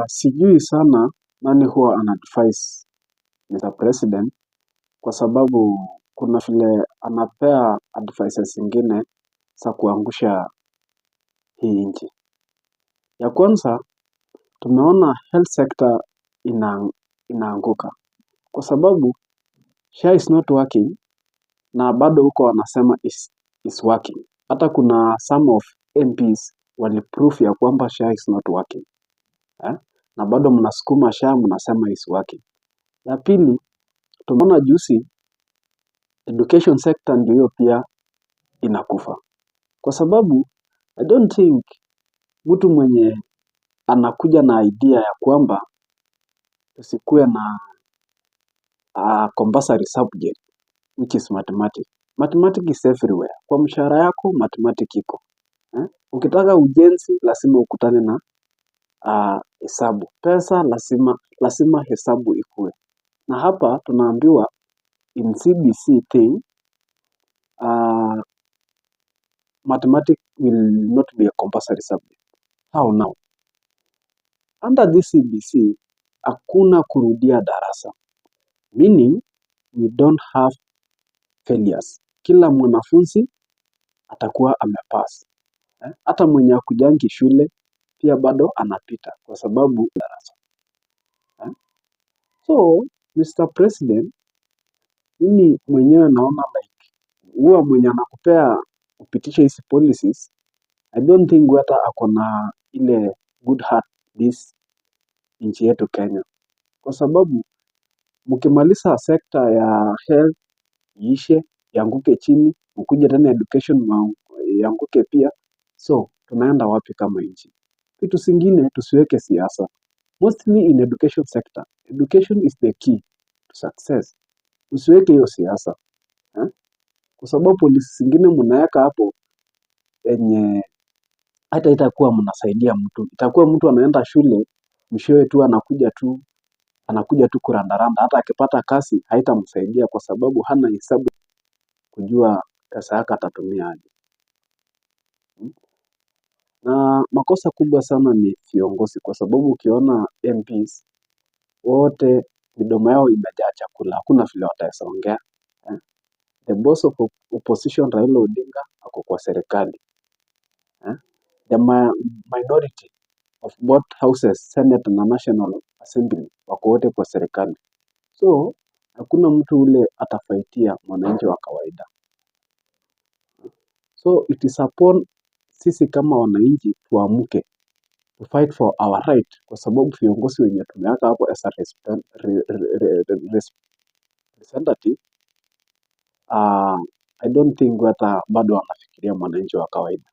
Sijui sana nani huwa ana-advise Mr. President kwa sababu kuna vile anapea advices zingine za kuangusha hii nchi. Ya kwanza tumeona health sector inaanguka kwa sababu SHA is not working na bado huko wanasema is working. Hata kuna some of MPs waliprove ya kwamba SHA is not working. Na bado mnasukuma SHA mnasema is working. La pili, tumeona juzi education sector ndio hiyo pia inakufa. Kwa sababu I don't think mtu mwenye anakuja na idea ya kwamba tusikuwe na compulsory subject which is mathematics. Mathematics is everywhere. Kwa mshahara yako mathematics iko. Ukitaka ujenzi lazima ukutane na hesabu. Pesa lazima hesabu ikue. Na hapa tunaambiwa in CBC thing, mathematics will not be a compulsory subject. How now? Under this CBC, hakuna kurudia darasa. Meaning, we don't have failures. Kila mwanafunzi atakuwa amepass. Hata mwenye hakujangi shule pia bado anapita kwa sababu darasa. So, Mr. President, mimi mwenyewe naona like huwa mwenye anakupea upitishe hizi policies, I don't think hata ako na ile good heart this nchi yetu Kenya. Kwa sababu mkimaliza sekta ya health iishe, ianguke chini, mkuje tena education ianguke pia. So, tunaenda wapi kama nchi? Vitu zingine tusiweke siasa. Mostly in education sector. Education is the key to success. Usiweke hiyo siasa. Kwa sababu polisi zingine mnaweka hapo yenye hata itakuwa mnasaidia mtu. Itakuwa mtu anaenda shule, mwishowe tu anakuja tu kurandaranda. Hata akipata kazi haitamsaidia kwa sababu hana hesabu kujua pesa yake atatumia aje. Na makosa kubwa sana ni viongozi kwa sababu ukiona MPs wote midomo yao imejaa chakula, hakuna vile wataweza ongea. The boss of opposition Raila Odinga ako kwa serikali. The minority of both houses, Senate na National Assembly wako wote kwa serikali. So, hakuna mtu ule atafaitia mwananchi wa kawaida. So, it is upon sisi kama wananchi tuamke to fight for our right kwa sababu viongozi wenye tumeweka hapo as a representative, I don't think hata bado wanafikiria mwananchi wa kawaida.